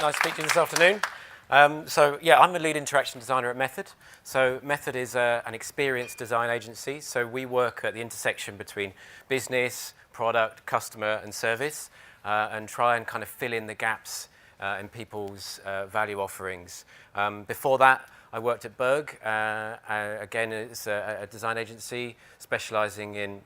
Nice to speak to you this afternoon. I'm a lead interaction designer at Method. So Method is an experience design agency. So we work at the intersection between business, product, customer, and service, and try and kind of fill in the gaps in people's value offerings. Before that, I worked at Berg. Again, it's a design agency specializing in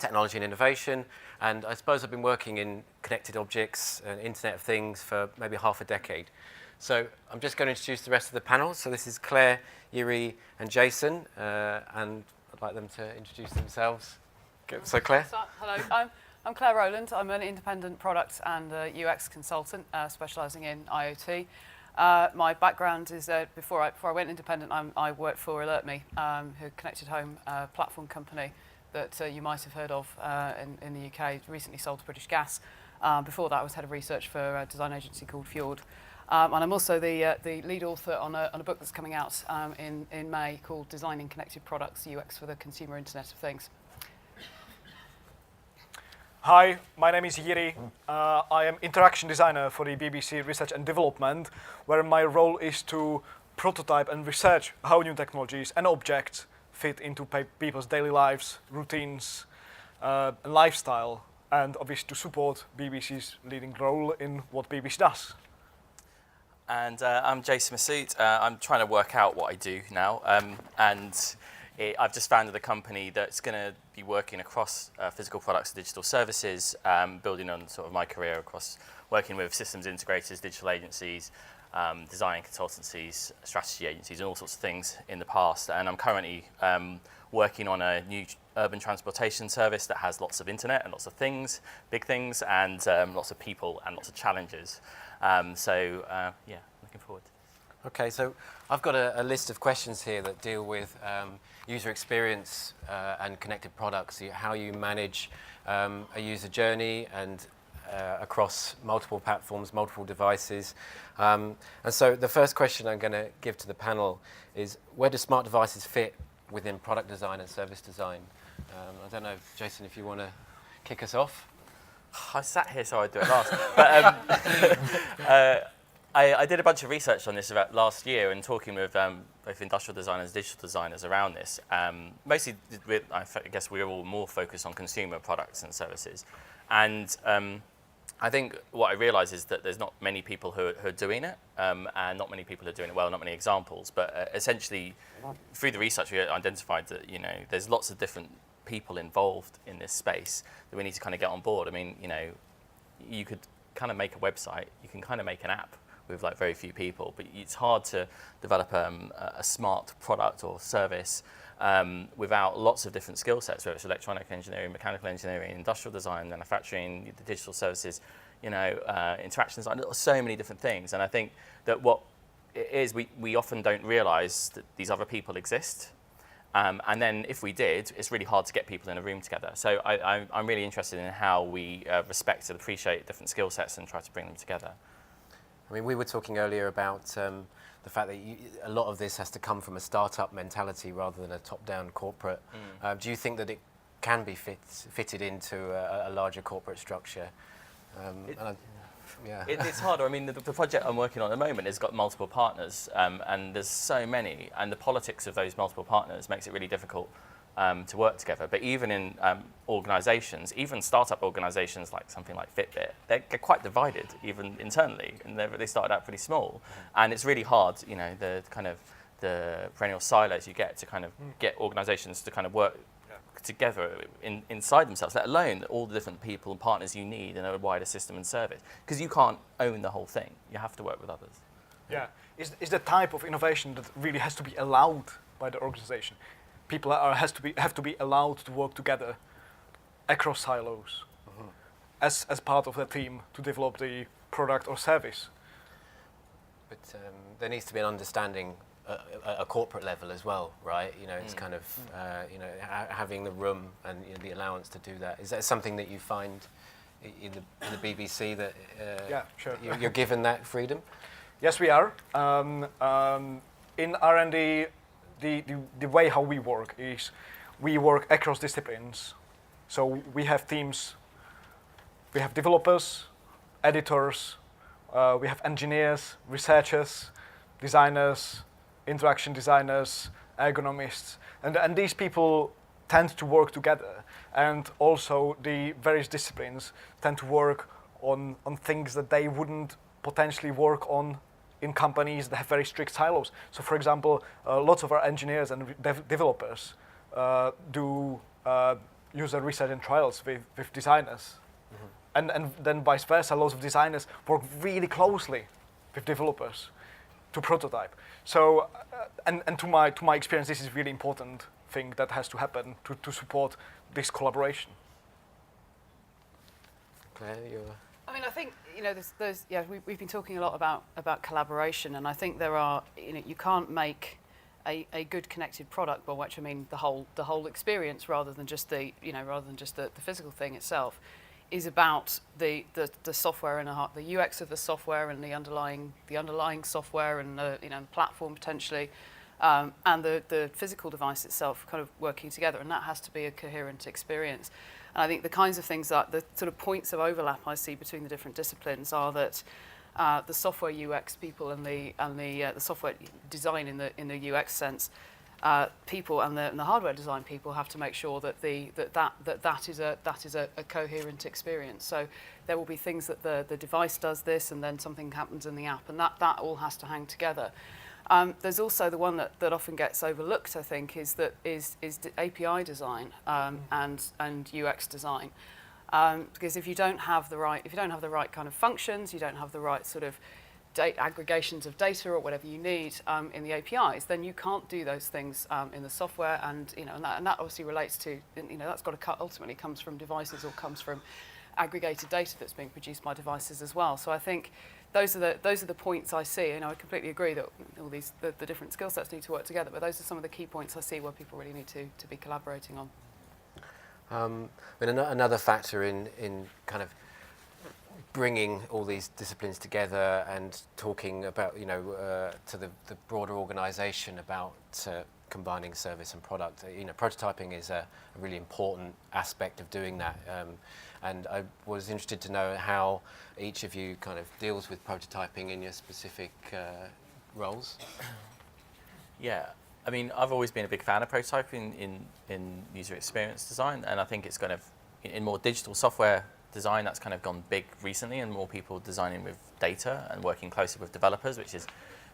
technology and innovation. And I suppose I've been working in connected objects and Internet of Things for maybe half a decade. So I'm just going to introduce the rest of the panel. So this is Claire, Jiri, and Jason. And I'd like them to introduce themselves. So Claire. Hello, I'm Claire Rowland. I'm an independent product and UX consultant specialising in IoT. My background is before I went independent, I worked for AlertMe, who connected home platform company that you might have heard of in the UK, recently sold to British Gas. Before that, I was head of research for a design agency called Fjord. And I'm also the lead author on a book that's coming out in May called Designing Connected Products, UX for the Consumer Internet of Things. Hi, my name is Jiri. I am interaction designer for the BBC Research and Development, where my role is to prototype and research how new technologies and objects fit into people's daily lives, routines, and lifestyle, and obviously to support BBC's leading role in what BBC does. And I'm Jason Mesut. I'm trying to work out what I do now, I've just founded a company that's going to be working across physical products and digital services, building on sort of my career across working with systems integrators, digital agencies, design consultancies, strategy agencies, and all sorts of things in the past. And I'm currently working on a new urban transportation service that has lots of internet and lots of things, big things, and lots of people and lots of challenges. Looking forward. Okay, so I've got a list of questions here that deal with user experience and connected products, how you manage a user journey and across multiple platforms, multiple devices. And so the first question I'm going to give to the panel is, where do smart devices fit within product design and service design? I don't know, Jason, if you want to kick us off. I sat here so I'd do it last. But I did a bunch of research on this about last year and talking with both industrial designers, digital designers around this. Mostly, I guess we were all more focused on consumer products and services. And I think what I realised is that there's not many people who are doing it, and not many people are doing it well, not many examples. But essentially, through the research, we identified that there's lots of different people involved in this space that we need to kind of get on board. I mean, you could kind of make a website, you can kind of make an app with like very few people, but it's hard to develop a smart product or service without lots of different skill sets, whether it's electronic engineering, mechanical engineering, industrial design, manufacturing, the digital services, interaction design, so many different things. And I think that what it is, we often don't realize that these other people exist. And then if we did, it's really hard to get people in a room together. So I'm really interested in how we respect and appreciate different skill sets and try to bring them together. I mean, we were talking earlier about the fact that a lot of this has to come from a startup mentality rather than a top-down corporate. Do you think that it can be fitted into a larger corporate structure? It's harder. I mean, the project I'm working on at the moment has got multiple partners, and there's so many, and the politics of those multiple partners makes it really difficult to work together. But even in organisations, even startup organisations like something like Fitbit, they're quite divided, even internally, and they started out pretty small. And it's really hard, the perennial silos you get to kind of get organisations to kind of work together inside themselves, let alone all the different people and partners you need in a wider system and service. Because you can't own the whole thing. You have to work with others. Yeah, is the type of innovation that really has to be allowed by the organization. People have to be allowed to work together across silos as part of the team to develop the product or service. But there needs to be an understanding at a corporate level as well, right? It's kind of having the room and the allowance to do that. Is that something that you find in the BBC that yeah, sure. You're given that freedom? Yes, we are. In R&D, the way how we work is we work across disciplines. So we have teams, we have developers, editors, we have engineers, researchers, designers, interaction designers, ergonomists, and these people tend to work together, and also the various disciplines tend to work on things that they wouldn't potentially work on in companies that have very strict silos. So for example, lots of our engineers and developers do user research and trials with designers. And then vice versa, lots of designers work really closely with developers to prototype. So, and to my experience, this is a really important thing that has to happen to support this collaboration. Claire, you're... I mean, I think, you know, we've been talking a lot about collaboration, and I think there are, you know, you can't make a good connected product, by which I mean the whole experience, rather than just the physical thing itself, is about the software and the UX of the software and the underlying software and the platform potentially, and the physical device itself kind of working together, and that has to be a coherent experience. And I think the kinds of things that the sort of points of overlap I see between the different disciplines are that the software UX people and the software design in the UX sense, people and the hardware design people have to make sure that that is a coherent experience. So there will be things that the device does this, and then something happens in the app, and that all has to hang together. There's also the one that often gets overlooked, I think, is API design and UX design, because if you don't have the right kind of functions, you don't have the right sort of aggregations of data or whatever you need in the APIs, then you can't do those things in the software, and that obviously relates to, that's got to ultimately comes from devices or comes from aggregated data that's being produced by devices as well. So I think those are the points I see, and I completely agree that all these the different skill sets need to work together, but those are some of the key points I see where people really need to be collaborating on. But another factor in kind of bringing all these disciplines together and talking about, to the broader organisation about combining service and product. Prototyping is a really important aspect of doing that. And I was interested to know how each of you kind of deals with prototyping in your specific roles. Yeah, I mean, I've always been a big fan of prototyping in user experience design, and I think it's kind of, in more digital software design, that's kind of gone big recently, and more people designing with data and working closely with developers, which has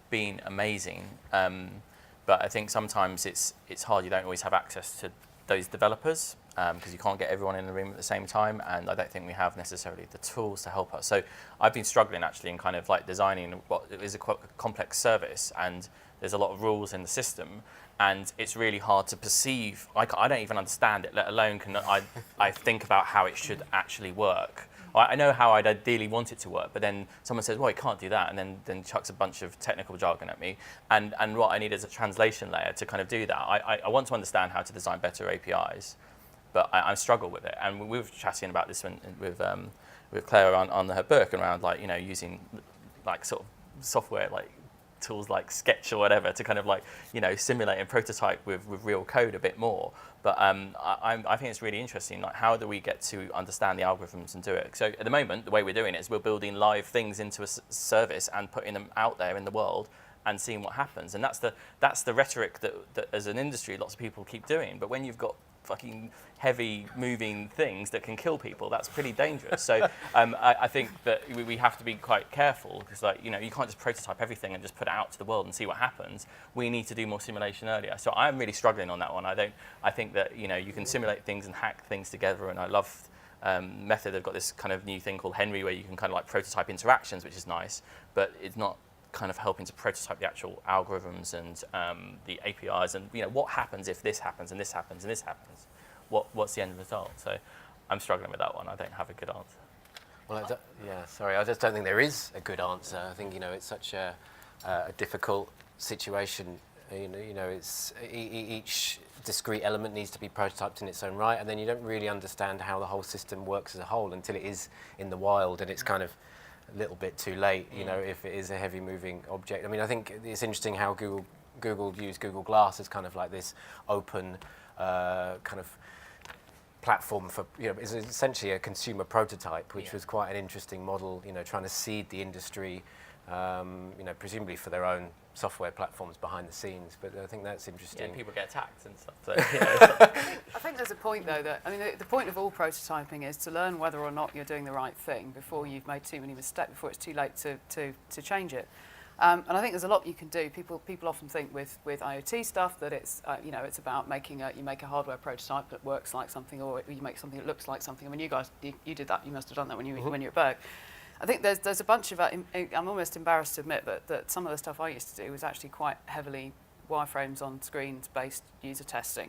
been amazing. But I think sometimes it's hard, you don't always have access to those developers, because you can't get everyone in the room at the same time, and I don't think we have necessarily the tools to help us. So I've been struggling actually in kind of like designing what is a complex service, and there's a lot of rules in the system, and it's really hard to perceive. I don't even understand it, let alone can I think about how it should actually work. I know how I'd ideally want it to work, but then someone says, well, it can't do that, and then chucks a bunch of technical jargon at me. And what I need is a translation layer to kind of do that. I want to understand how to design better APIs, but I struggle with it. And we were chatting about this with Claire on her book around using like sort of software like tools like Sketch or whatever to kind of simulate and prototype with real code a bit more. But I think it's really interesting, like how do we get to understand the algorithms and do it? So at the moment, the way we're doing it is we're building live things into a service and putting them out there in the world and seeing what happens. And that's the rhetoric that as an industry, lots of people keep doing. But when you've got fucking heavy moving things that can kill people, that's pretty dangerous. So I think that we have to be quite careful, because you can't just prototype everything and just put it out to the world and see what happens. We need to do more simulation earlier. So I'm really struggling on that one. I think that you can simulate things and hack things together, and I love Method. They've got this kind of new thing called Henry where you can kind of like prototype interactions, which is nice, but it's not kind of helping to prototype the actual algorithms and the APIs and what happens if this happens and this happens and this happens. What's the end result? So I'm struggling with that one. I don't have a good answer. Well, I just don't think there is a good answer. I think it's such a difficult situation. It's each discrete element needs to be prototyped in its own right, and then you don't really understand how the whole system works as a whole until it is in the wild, and it's kind of a little bit too late, if it is a heavy moving object. I mean, I think it's interesting how Google used Google Glass as kind of like this open kind of platform for, is essentially a consumer prototype, which was quite an interesting model, trying to seed the industry, presumably for their own software platforms behind the scenes. But I think that's interesting. Yeah, and people get attacked and stuff. So, I think there's a point though that, the point of all prototyping is to learn whether or not you're doing the right thing before you've made too many mistakes, before it's too late to change it. And I think there's a lot you can do. People often think with IoT stuff that it's it's about you make a hardware prototype that works like something, or you make something that looks like something. I mean, you guys you did that. You must have done that when you were at Berg. I think there's a bunch of I'm almost embarrassed to admit that some of the stuff I used to do was actually quite heavily wireframes on screens based user testing.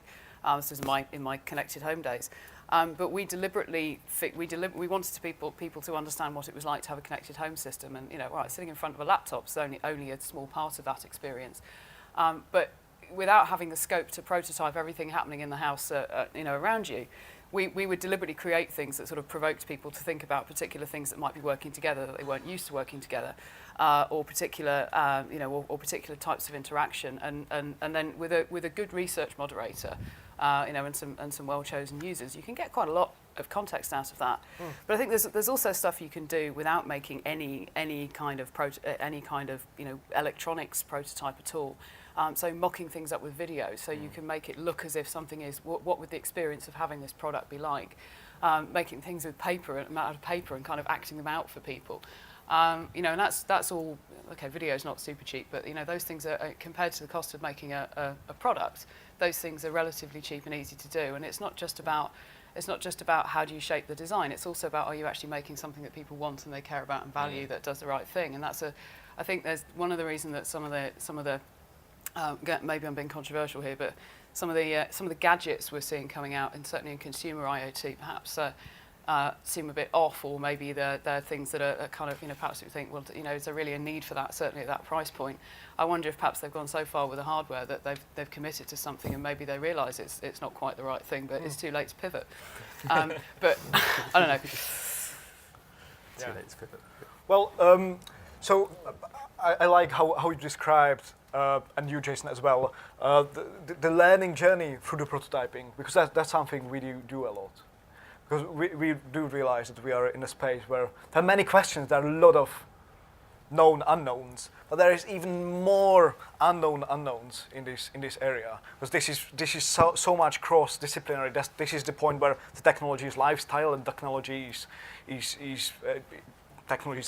This was in my connected home days. But we deliberately we wanted people to understand what it was like to have a connected home system, and sitting in front of a laptop is only a small part of that experience. But without having the scope to prototype everything happening in the house, around you, we would deliberately create things that sort of provoked people to think about particular things that might be working together that they weren't used to working together, or particular or particular types of interaction, and then with a good research moderator, and some well-chosen users, you can get quite a lot of context out of that. But I think there's also stuff you can do without making any kind of electronics prototype at all. So mocking things up with video, so you can make it look as if something is. What would the experience of having this product be like? Making things with paper and out of paper and kind of acting them out for people. And that's all. Okay, video is not super cheap, but those things are compared to the cost of making a product. Those things are relatively cheap and easy to do, and it's not just about how do you shape the design. It's also about, are you actually making something that people want and they care about and value, that does the right thing. And I think there's one of the reasons that some of the maybe I'm being controversial here, but some of the gadgets we're seeing coming out, and certainly in consumer IoT, perhaps seem a bit off, or maybe they're things that are kind of perhaps we think, well, is there really a need for that? Certainly at that price point. I wonder if perhaps they've gone so far with the hardware that they've committed to something, and maybe they realise it's not quite the right thing, but it's too late to pivot. But I don't know. Too late to pivot. Well, so I like how you described, and you, Jason, as well, the learning journey through the prototyping, because that's something we do a lot. Because we do realize that we are in a space where there are many questions, there are a lot of known unknowns, but there is even more unknown unknowns in this area. Because this is so much cross-disciplinary. This is the point where the technology is lifestyle and technology is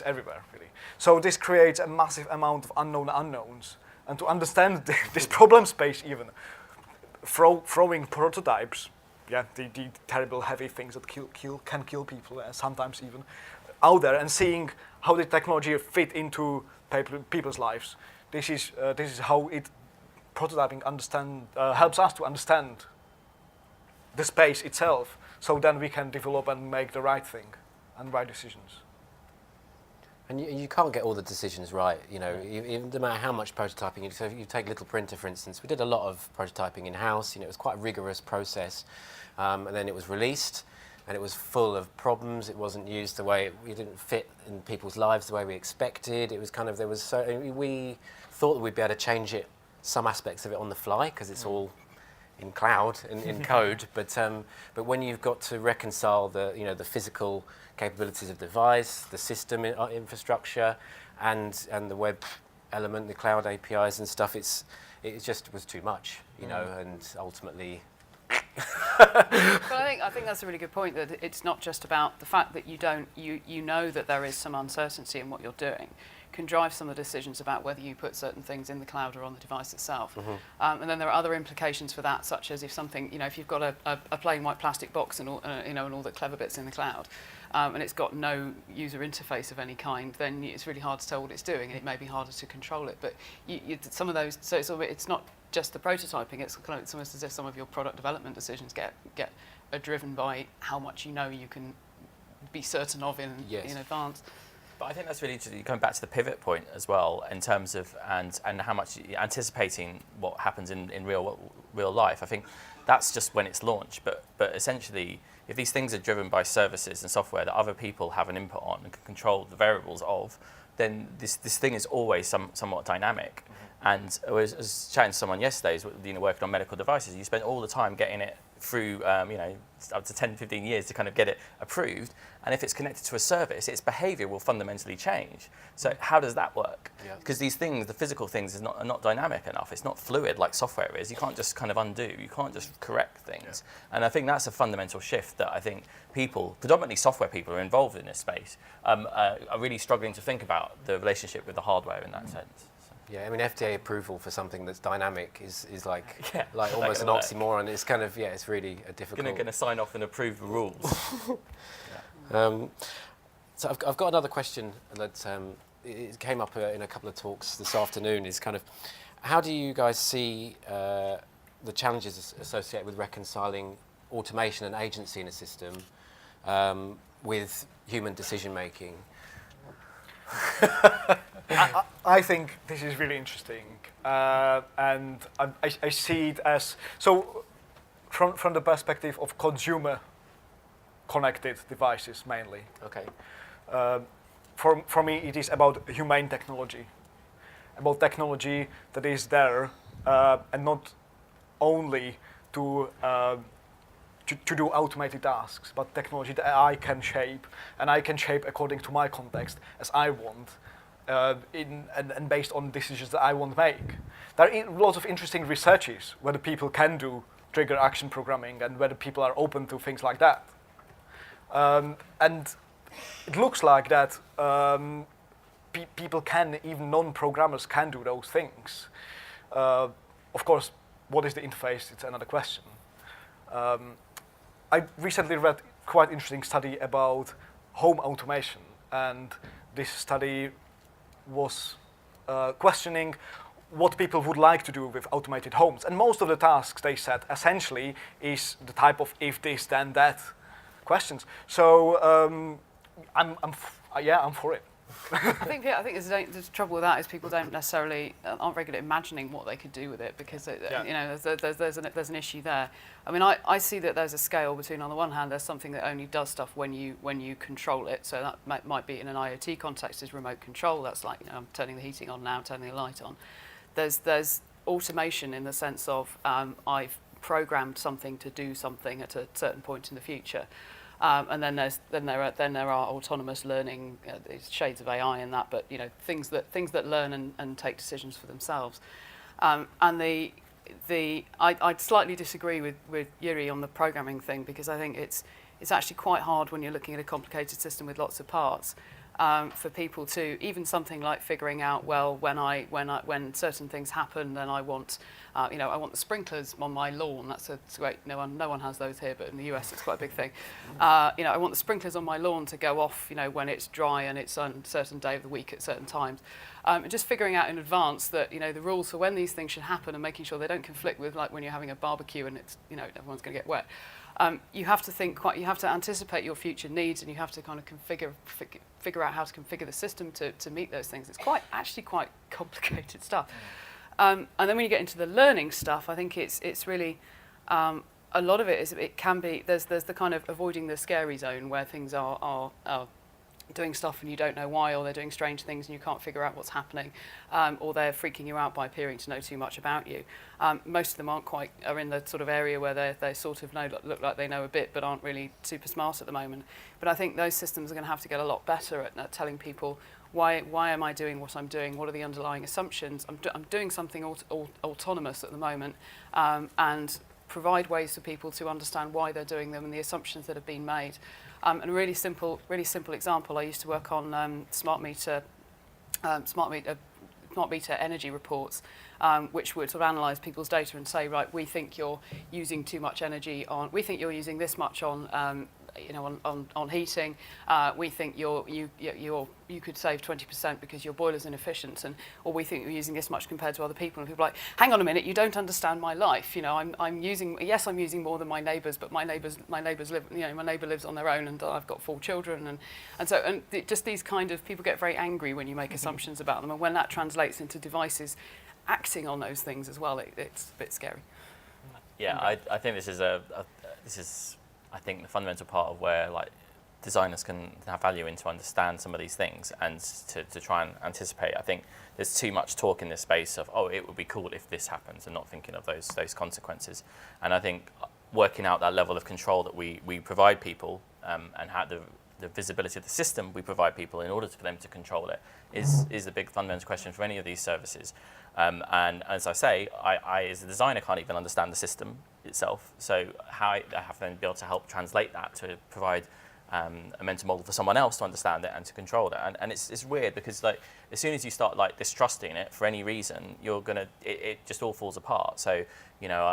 everywhere, really. So this creates a massive amount of unknown unknowns. And to understand this problem space even, throwing prototypes, the terrible heavy things that can kill people, sometimes even, out there, and seeing how the technology fit into people's lives. This is how prototyping helps us to understand the space itself, so then we can develop and make the right thing and right decisions. And you can't get all the decisions right, no matter how much prototyping you do. So if you take Little Printer, for instance, we did a lot of prototyping in-house. It was quite a rigorous process. And then it was released, and it was full of problems. It wasn't used the way it didn't fit in people's lives the way we expected. It was we thought that we'd be able to change some aspects of it on the fly, because it's all in cloud and in code. But when you've got to reconcile the physical capabilities of the device, the system infrastructure, and the web element, the cloud APIs and stuff, it just was too much, and ultimately. But I think that's a really good point, that it's not just about the fact that you know that there is some uncertainty in what you're doing can drive some of the decisions about whether you put certain things in the cloud or on the device itself. And then there are other implications for that, such as if something, if you've got a plain white plastic box and all, and all the clever bits in the cloud, and it's got no user interface of any kind, then it's really hard to tell what it's doing, and it may be harder to control it. But some of those, so it's not just the prototyping, it's almost as if some of your product development decisions are driven by how much you can be certain of in advance. But I think that's really going back to the pivot point as well, in terms of and how much anticipating what happens in real life. I think that's just when it's launched. But essentially, if these things are driven by services and software that other people have an input on and can control the variables of, then this thing is always somewhat dynamic. And I was chatting to someone yesterday, working on medical devices. You spend all the time getting it through up to 10, 15 years to kind of get it approved. And if it's connected to a service, its behavior will fundamentally change. So how does that work? Because these things, the physical things, are not dynamic enough. It's not fluid like software is. You can't just kind of undo. You can't just correct things. And I think that's a fundamental shift that I think people, predominantly software people, are involved in this space, are really struggling to think about the relationship with the hardware in that sense. Yeah, I mean, FDA approval for something that's dynamic is like like almost an oxymoron. It's kind of, it's really a difficult... Going to sign off and approve the rules. So I've got another question that it came up in a couple of talks this afternoon, is kind of, how do you guys see the challenges associated with reconciling automation and agency in a system with human decision making? I think this is really interesting, and I see it as, so from the perspective of consumer connected devices mainly. Okay. For me, it is about humane technology, about technology that is there, and not only to do automated tasks, but technology that I can shape, and I can shape according to my context as I want, and based on decisions that I want to make. There are lots of interesting researches whether people can do trigger action programming and whether people are open to things like that. And it looks like that people can, even non-programmers can do those things. Of course, what is the interface? It's another question. I recently read quite interesting study about home automation, and this study was questioning what people would like to do with automated homes. And most of the tasks, they said, essentially is the type of if this, then that questions. So I'm for it. I think the trouble with that is people don't necessarily aren't very good at imagining what they could do with it, because there's an issue there. I mean, I see that there's a scale between, on the one hand, there's something that only does stuff when you control it. So that might be in an IoT context is remote control. That's like, I'm turning the heating on now, turning the light on. There's automation in the sense of I've programmed something to do something at a certain point in the future. And then there are autonomous learning, shades of AI in that, but things that learn and take decisions for themselves. And I'd slightly disagree with Jiri on the programming thing, because I think it's actually quite hard when you're looking at a complicated system with lots of parts. For people to, even something like figuring out, well, when certain things happen, then I want the sprinklers on my lawn. That's great. No one has those here, but in the US it's quite a big thing. I want the sprinklers on my lawn to go off, when it's dry and it's on a certain day of the week at certain times. And just figuring out in advance that the rules for when these things should happen, and making sure they don't conflict with, like, when you're having a barbecue and it's everyone's going to get wet. You have to you have to anticipate your future needs, and you have to kind of figure out how to configure the system to meet those things. It's actually quite complicated stuff. And then when you get into the learning stuff, I think it's really a lot of it can be there's the kind of avoiding the scary zone where things are doing stuff and you don't know why, or they're doing strange things and you can't figure out what's happening, or they're freaking you out by appearing to know too much about you. Most of them are in the sort of area where they sort of look like they know a bit but aren't really super smart at the moment. But I think those systems are going to have to get a lot better at telling people why am I doing what I'm doing, what are the underlying assumptions. I'm doing something autonomous at the moment, and provide ways for people to understand why they're doing them and the assumptions that have been made. And a really simple example, I used to work on smart meter energy reports, which would sort of analyse people's data and say, right, we think you're using too much energy we think you're using this much on heating. We think you could save 20% because your boiler's inefficient, or we think you're using this much compared to other people. And people are like, hang on a minute, you don't understand my life. I'm using more than my neighbours, but my neighbours live. My neighbour lives on their own, and I've got 4 children, and just these kind of people get very angry when you make assumptions about them, and when that translates into devices acting on those things as well, it's a bit scary. Yeah, I think this is I think the fundamental part of where designers can have value in to understand some of these things and to try and anticipate. I think there's too much talk in this space of, it would be cool if this happens, and not thinking of those consequences. And I think working out that level of control that we provide people and how the visibility of the system we provide people in order for them to control it is the big fundamental question for any of these services. And as I say, I as a designer can't even understand the system itself. So how I have to then be able to help translate that to provide a mental model for someone else to understand it and to control it. And it's weird because like as soon as you start like distrusting it for any reason, it just all falls apart. So you know,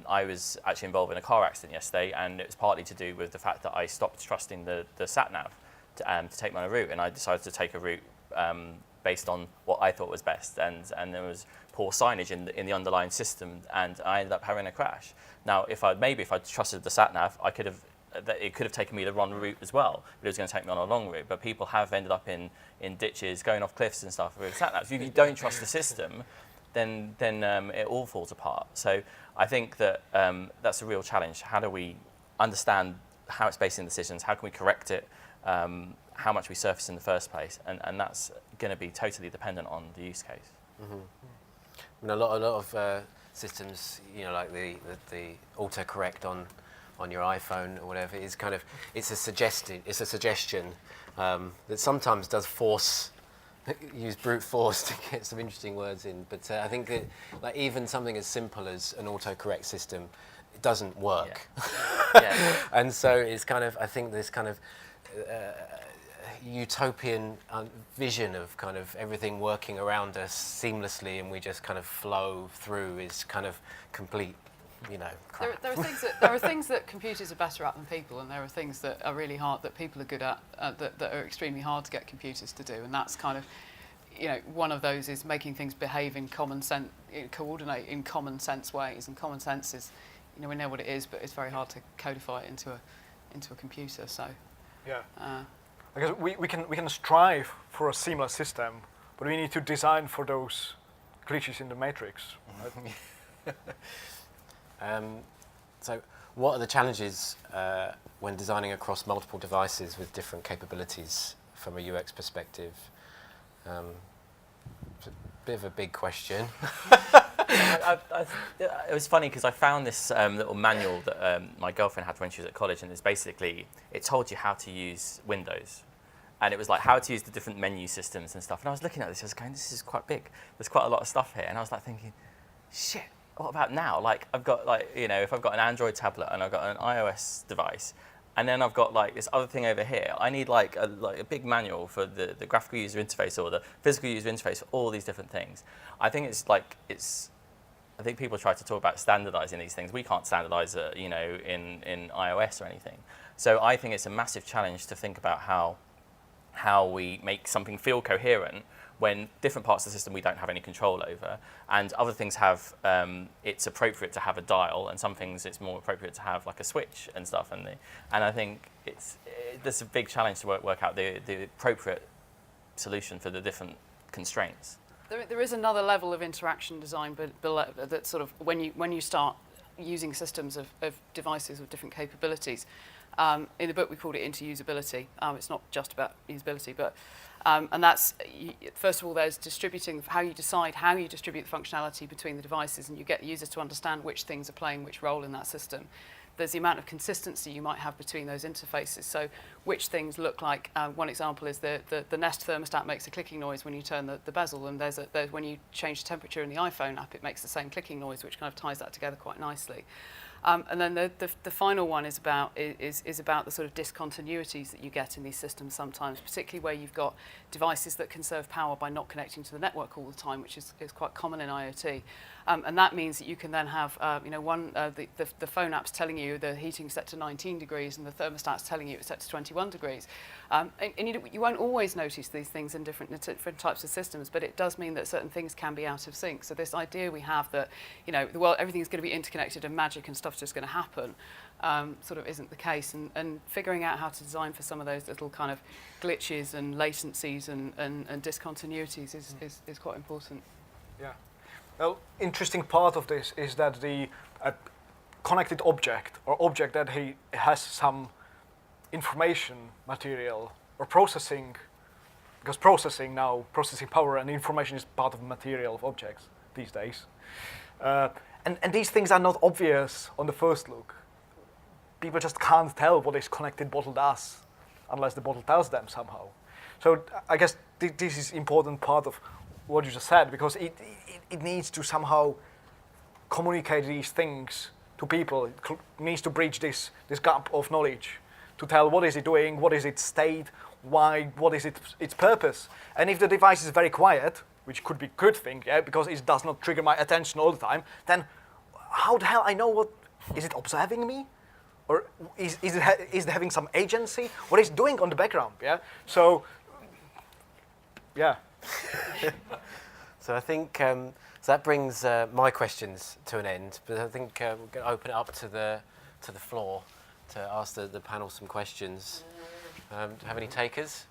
I was actually involved in a car accident yesterday, and it was partly to do with the fact that I stopped trusting the sat nav to take me on a route, and I decided to take a route based on what I thought was best, and there was poor signage in the underlying system, and I ended up having a crash. Now, if I trusted the sat nav, it could have taken me the wrong route as well, but it was going to take me on a long route. But people have ended up in ditches, going off cliffs and stuff with sat navs. If you don't trust the system, then it all falls apart. So I think that that's a real challenge. How do we understand how it's based in decisions? How can we correct it? How much we surface in the first place? And that's going to be totally dependent on the use case. Mm-hmm. I mean, a lot of systems, you know, like the autocorrect on your iPhone or whatever, is kind of it's a suggestion that sometimes does use brute force to get some interesting words in. But I think that like even something as simple as an autocorrect system, it doesn't work. Yeah. And so it's kind of, I think this kind of utopian vision of kind of everything working around us seamlessly and we just kind of flow through is kind of complete, you know, crap. There are things that computers are better at than people, and there are things that are really hard that people are good at that are extremely hard to get computers to do. And that's kind of, you know, one of those is making things behave in common sense, coordinate in common sense ways. And common sense is, you know, we know what it is, but it's very hard to codify it into a computer. So yeah, because we can strive for a seamless system, but we need to design for those glitches in the matrix. Right? So what are the challenges when designing across multiple devices with different capabilities from a UX perspective? It's a bit of a big question. It was funny because I found this little manual that my girlfriend had when she was at college, and it told you how to use Windows. And it was like how to use the different menu systems and stuff. And I was looking at this, I was going, this is quite big. There's quite a lot of stuff here. And I was like thinking, shit, what about now? Like I've got like, you know, if I've got an Android tablet and I've got an iOS device, and then I've got like this other thing over here, I need like a big manual for the graphical user interface or the physical user interface for all these different things. I think I think people try to talk about standardizing these things. We can't standardize it, you know, in iOS or anything. So I think it's a massive challenge to think about how we make something feel coherent when different parts of the system we don't have any control over, and other things have, it's appropriate to have a dial, and some things it's more appropriate to have like a switch and stuff. And I think there's a big challenge to work out the appropriate solution for the different constraints. There is another level of interaction design, but that sort of when you start using systems of devices with different capabilities. In the book, we called it into usability. It's not just about usability, but and that's first of all, there's distributing how you distribute the functionality between the devices, and you get the users to understand which things are playing which role in that system. There's the amount of consistency you might have between those interfaces. So which things look like, one example is the Nest thermostat makes a clicking noise when you turn the bezel, and there's when you change the temperature in the iPhone app, it makes the same clicking noise, which kind of ties that together quite nicely. And then the final one is about the sort of discontinuities that you get in these systems sometimes, particularly where you've got devices that conserve power by not connecting to the network all the time, which is quite common in IoT. And that means that you can then have, the phone app's telling you the heating's set to 19 degrees and the thermostat's telling you it's set to 21 degrees. And you won't always notice these things in different types of systems, but it does mean that certain things can be out of sync. So this idea we have that, you know, the world, everything's going to be interconnected and magic and stuff's just going to happen, sort of isn't the case. And figuring out how to design for some of those little kind of glitches and latencies and discontinuities is quite important. Yeah. Well, interesting part of this is that the connected object or object that has some information material or processing, because processing power and information is part of the material of objects these days. And these things are not obvious on the first look. people just can't tell what this connected bottle does unless the bottle tells them somehow. So I guess this is important part of what you just said, because it needs to somehow communicate these things to people. It needs to bridge this gap of knowledge to tell what is it doing, what is its state, why, what is its purpose. And if the device is very quiet, which could be a good thing, yeah, because it does not trigger my attention all the time, then how the hell I know what, is it observing me? Or is it having some agency? What is it doing on the background, yeah? So, yeah. So I think so that brings my questions to an end, but I think we're going to open it up to the floor to ask the panel some questions. Do you have any takers?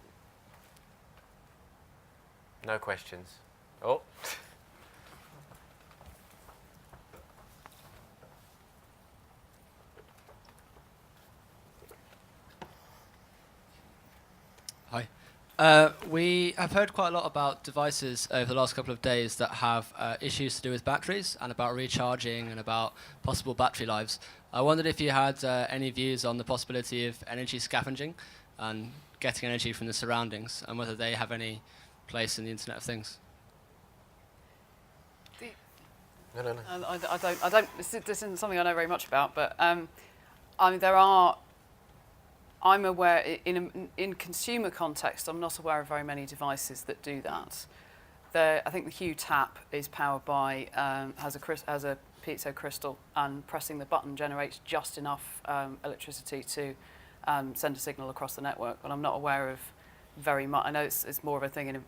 No questions. Oh. Hi. We have heard quite a lot about devices over the last couple of days that have issues to do with batteries and about recharging and about possible battery lives. I wondered if you had any views on the possibility of energy scavenging and getting energy from the surroundings, and whether they have any place in the Internet of Things. No. I don't. This isn't something I know very much about, but I mean, there are. I'm aware in consumer context. I'm not aware of very many devices that do that. I think the Hue tap is powered by has a piezo crystal, and pressing the button generates just enough electricity to send a signal across the network. But I'm not aware of very much. I know it's more of a thing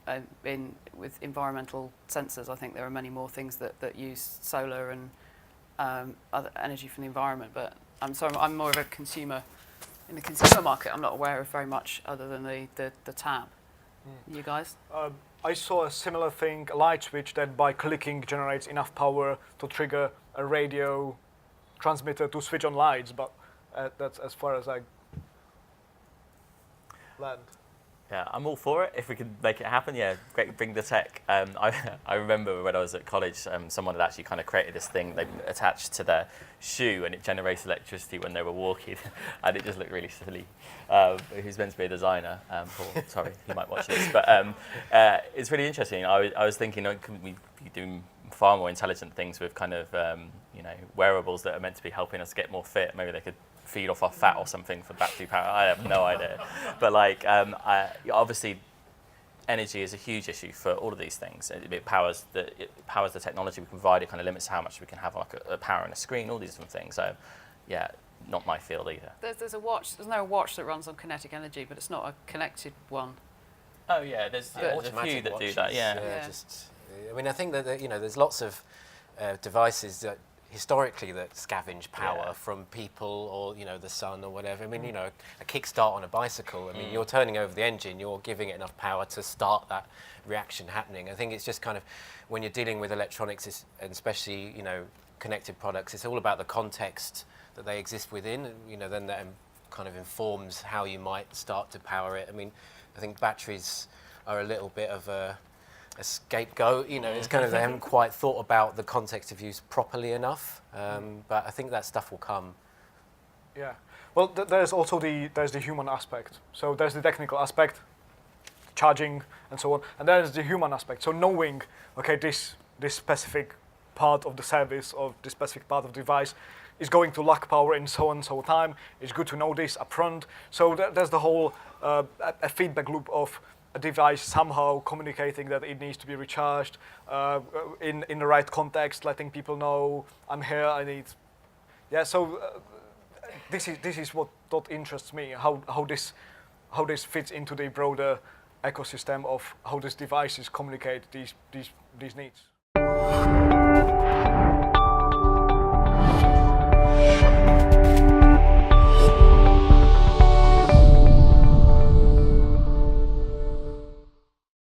with environmental sensors. I think there are many more things that use solar and other energy from the environment. But I'm more of a consumer. In the consumer market, I'm not aware of very much other than the tab. You guys? I saw a similar thing, a light switch that by clicking generates enough power to trigger a radio transmitter to switch on lights, but that's as far as I land. Yeah, I'm all for it if we could make it happen. Yeah, great, bring the tech. I remember when I was at college, someone had actually kind of created this thing they attached to their shoe, and it generates electricity when they were walking, and it just looked really silly. Who's meant to be a designer? Paul, sorry, he might watch this, but it's really interesting. I was thinking, could we be doing far more intelligent things with kind of wearables that are meant to be helping us get more fit? Maybe they could feed off our fat or something for battery power. I have no idea. But obviously, energy is a huge issue for all of these things. It powers the technology we can provide. It kind of limits how much we can have like a power on a screen, all these different things. So, yeah, not my field either. There's a watch. There's no watch that runs on kinetic energy, but it's not a connected one. Oh yeah, there's a few that do that. Yeah. I mean, I think that there's lots of devices that historically that scavenge power from people or the sun or whatever. I mean, a kickstart on a bicycle. I mean, you're turning over the engine, you're giving it enough power to start that reaction happening. I think it's just kind of when you're dealing with electronics, and especially connected products, it's all about the context that they exist within. Then that kind of informs how you might start to power it. I mean, I think batteries are a little bit of a scapegoat. It's kind of they haven't quite thought about the context of use properly enough. But I think that stuff will come. Yeah. Well, there's also the human aspect. So there's the technical aspect, charging and so on, and there's the human aspect. So knowing, okay, this specific part of the service or this specific part of the device is going to lack power in so and so time. It's good to know this upfront. So there's the whole a feedback loop of a device somehow communicating that it needs to be recharged in the right context, letting people know I'm here. I need. Yeah. So this is what interests me. How this fits into the broader ecosystem of how these devices communicate these needs.